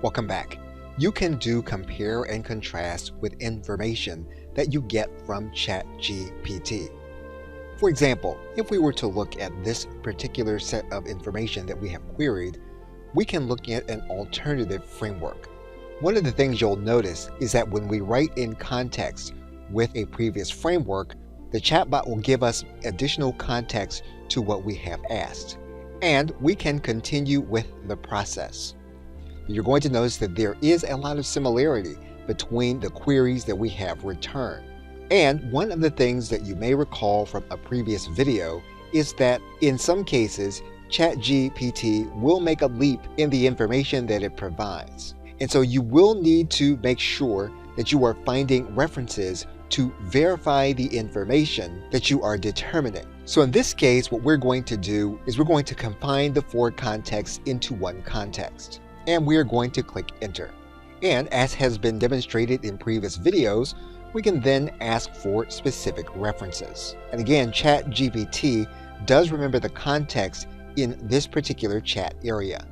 Welcome back. You can do compare and contrast with information that you get from ChatGPT. For example, if we were to look at this particular set of information that we have queried, we can look at an alternative framework. One of the things you'll notice is that when we write in context with a previous framework, the chatbot will give us additional context to what we have asked, and we can continue with the process. You're going to notice that there is a lot of similarity between the queries that we have returned. And one of the things that you may recall from a previous video is that in some cases, ChatGPT will make a leap in the information that it provides. And so you will need to make sure that you are finding references to verify the information that you are determining. So in this case, what we're going to do is we're going to combine the 4 contexts into one context. And we are going to click Enter. And as has been demonstrated in previous videos, we can then ask for specific references. And again, ChatGPT does remember the context in this particular chat area.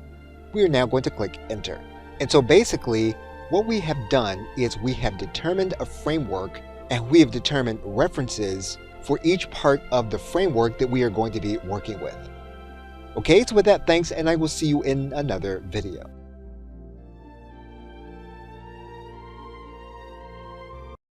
We are now going to click Enter. And so basically, what we have done is we have determined a framework and we have determined references for each part of the framework that we are going to be working with. Okay, so with that, thanks, and I will see you in another video.